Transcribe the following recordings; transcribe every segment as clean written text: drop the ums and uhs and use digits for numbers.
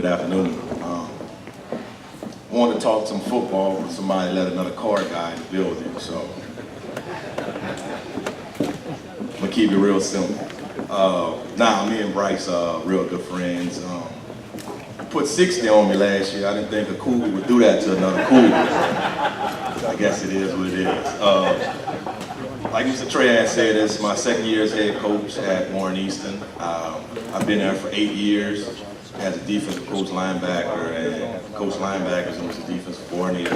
good afternoon. I wanted to talk some football, but somebody let another Karr guy in the building, so I'm gonna keep it real simple. Me and Bryce are real good friends. Put 60 on me last year. I didn't think a Cougar would do that to another Cougar. I guess it is what it is. Like Mr. Trahan said, it's my second year as head coach at Warren Easton. I've been there for 8 years as a defensive coach linebacker, and coach linebackers and was a defensive coordinator.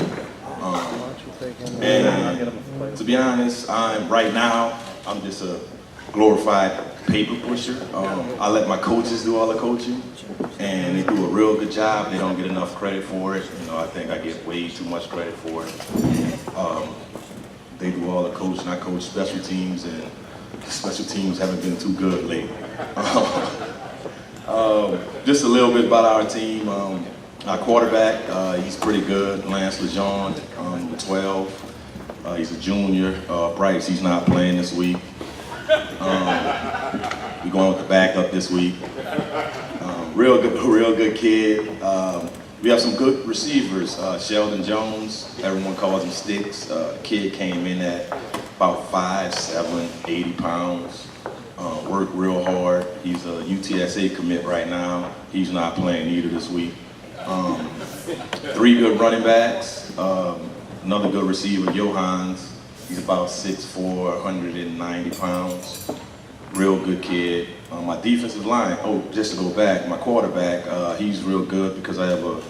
And to be honest, right now, I'm just a glorified paper pusher. I let my coaches do all the coaching, and they do a real good job. They don't get enough credit for it. You know, I think I get way too much credit for it. They do all the coaching. I coach special teams, and the special teams haven't been too good lately. Just a little bit about our team. Our quarterback, he's pretty good. Lance Lejeune, 12. He's a junior. Bryce, he's not playing this week. We're going with the backup this week. Real good kid. We have some good receivers. Sheldon Jones, everyone calls him Sticks. The kid came in at about 5'7", 80 pounds. Worked real hard. He's a UTSA commit right now. He's not playing either this week. 3 good running backs. Another good receiver, Johans. He's about 6'4", 190 pounds. Real good kid. My defensive line, just to go back, my quarterback, he's real good because I have a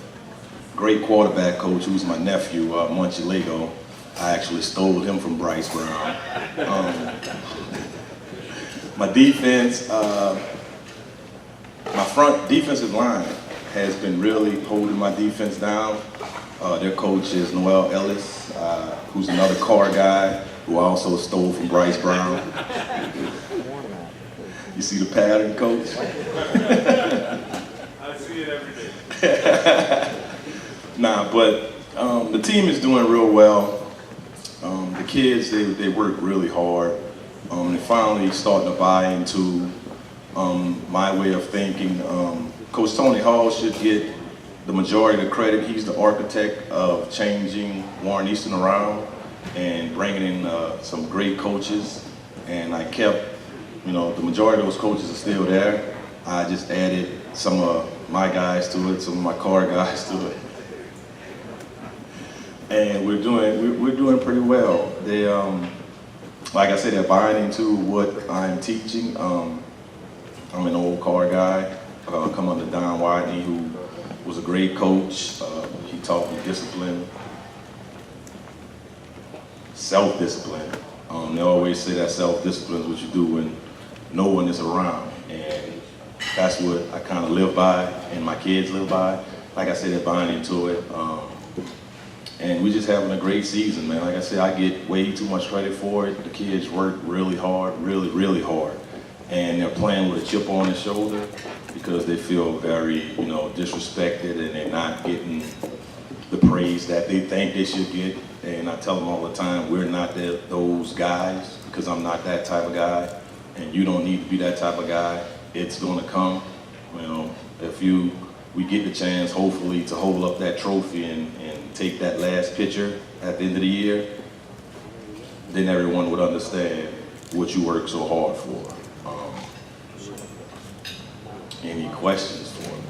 great quarterback coach who's my nephew, Munchie Lego. I actually stole him from Bryce Brown. My defense, my front defensive line has been really holding my defense down. Their coach is Noel Ellis, who's another Karr guy who I also stole from Bryce Brown. You see the pattern, Coach? I see it every day. The team is doing real well. The kids, they work really hard. They finally starting to buy into my way of thinking. Coach Tony Hall should get the majority of the credit. He's the architect of changing Warren Easton around and bringing in some great coaches. And I kept, the majority of those coaches are still there. I just added some of my guys to it, some of my Karr guys to it. And we're doing pretty well. They, like I said, they're buying into what I'm teaching. I'm an old Karr guy, come under Don Whitney, who was a great coach. He taught me discipline, self-discipline. They always say that self-discipline is what you do when no one is around. And that's what I kind of live by, and my kids live by. Like I said, they're buying into it. And we're just having a great season, man. Like I said, I get way too much credit for it. The kids work really hard, really hard. And they're playing with a chip on their shoulder because they feel very, disrespected, and they're not getting the praise that they think they should get. And I tell them all the time, we're not those guys, because I'm not that type of guy, and you don't need to be that type of guy. It's gonna come. If we get the chance, hopefully, to hold up that trophy and take that last picture at the end of the year, then everyone would understand what you work so hard for. Any questions for me?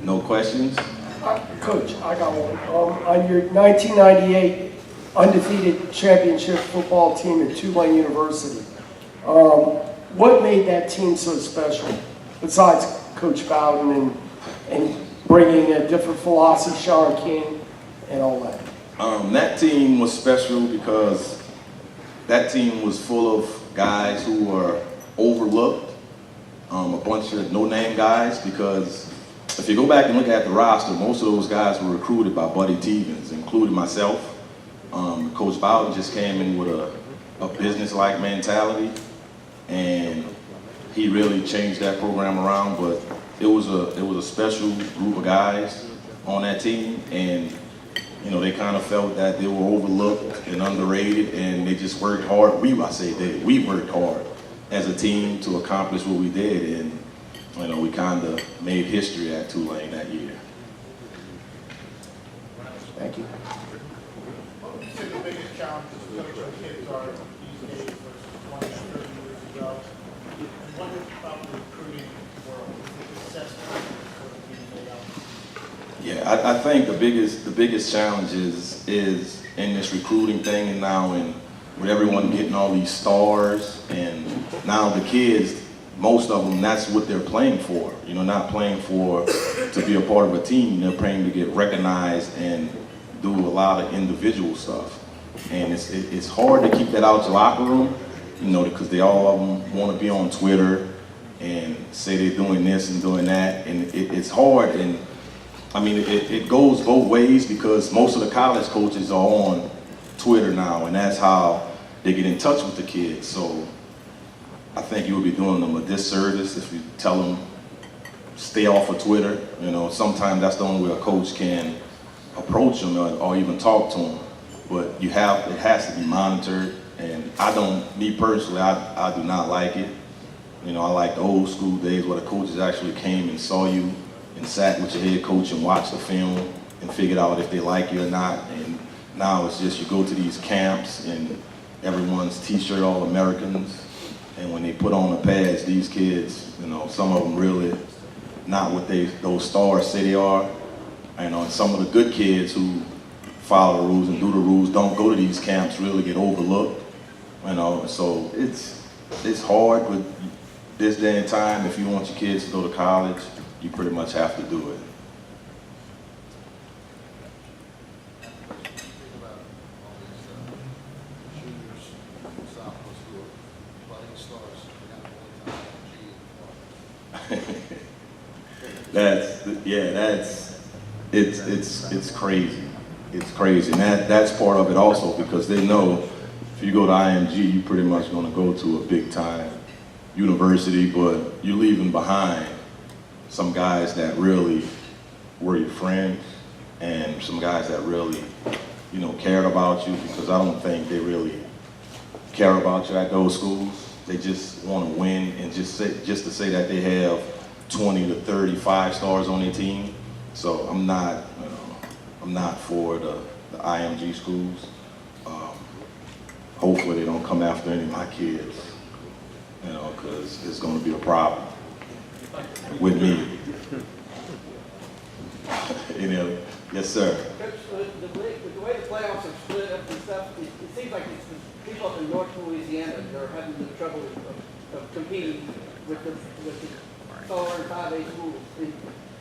No questions? Coach, I got one. On your 1998 undefeated championship football team at Tulane University, what made that team so special, besides Coach Bowden and bringing a different philosophy, Sean King, and all that? That team was special because that team was full of guys who were overlooked, a bunch of no-name guys, because if you go back and look at the roster, most of those guys were recruited by Buddy Tevens, including myself. Coach Bowden just came in with a business-like mentality, and he really changed that program around. But it was a special group of guys on that team, and they kind of felt that they were overlooked and underrated, and they just worked hard. We worked hard as team to accomplish what we did, and you know, we kind of made history at Tulane that year. Thank you. What would you say the biggest challenges coaching kids are these days versus 20 or 30 years ago? And what about the recruiting world? Is the assessment sort of being laid out? Yeah, I think the biggest challenge is in this recruiting thing, and now with everyone getting all these stars, and now the kids, most of them, that's what they're playing for. You know, not playing to be a part of a team. They're playing to get recognized and do a lot of individual stuff. And it's hard to keep that out your locker room, you know, because all of them want to be on Twitter and say they're doing this and doing that, and it's hard. And I mean, it goes both ways, because most of the college coaches are on Twitter now, and that's how they get in touch with the kids. So I think you would be doing them a disservice if you tell them stay off of Twitter. You know, sometimes that's the only way a coach can approach them or even talk to them. But it has to be monitored, and me personally, I do not like it. You know, I like the old school days where the coaches actually came and saw you and sat with your head coach and watched the film and figured out if they like you or not. And now it's just you go to these camps and everyone's T-shirt All-Americans, and when they put on the pads, these kids, you know, some of them really not what those stars say they are. You know, and some of the good kids who follow the rules and do the rules don't go to these camps, really get overlooked. You know, so it's hard, but this day and time, if you want your kids to go to college, you pretty much have to do it. It's crazy. It's crazy, and that's part of it also, because they know if you go to IMG, you're pretty much going to go to a big time university, but you're leaving behind some guys that really were your friends, and some guys that really, you know, cared about you, because I don't think they really care about you at those schools. They just want to win, and just to say that they have 20 to 30 5-stars on their team. So I'm not for the IMG schools. Hopefully they don't come after any of my kids, you know, because it's going to be a problem with me. You know, yes, sir. Coach, the way the playoffs are split up and stuff, it seems like it's the people up in North Louisiana that are having the trouble of competing with the Star and 5A schools. And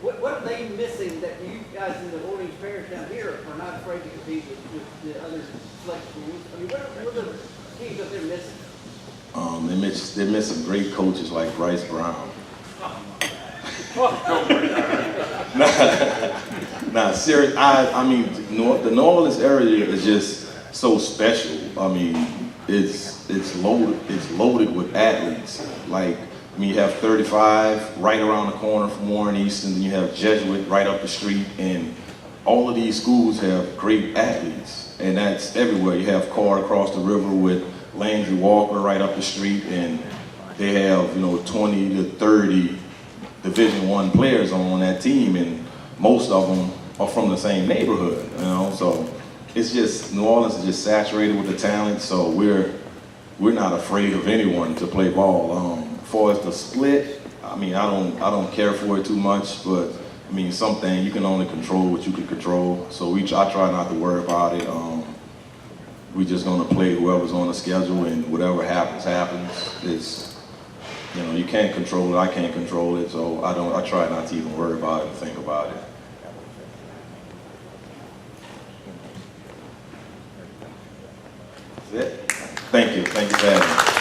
what are they missing that you guys in the Orange Parish down here are not afraid to compete with the other select schools? I mean, what are the teams that they're missing? They're missing great coaches like Bryce Brown. Nah, serious. I mean, the New Orleans area is just so special. I mean, it's loaded with athletes. Like, I mean, you have 35 right around the corner from Warren Easton, and you have Jesuit right up the street, and all of these schools have great athletes, and that's everywhere. You have Karr across the river with Landry Walker right up the street, and they have, you know, 20 to 30 Division I players on that team, and most of them are from the same neighborhood, you know. So it's just, New Orleans is just saturated with the talent, so we're not afraid of anyone to play ball. As far as the split, I mean, I don't care for it too much, but I mean, something you can only control what you can control. So I try not to worry about it. We're just gonna play whoever's on the schedule, and whatever happens, happens. It's, you know, you can't control it. I can't control it, so I try not to even worry about it and think about it. That's it. Thank you for having me.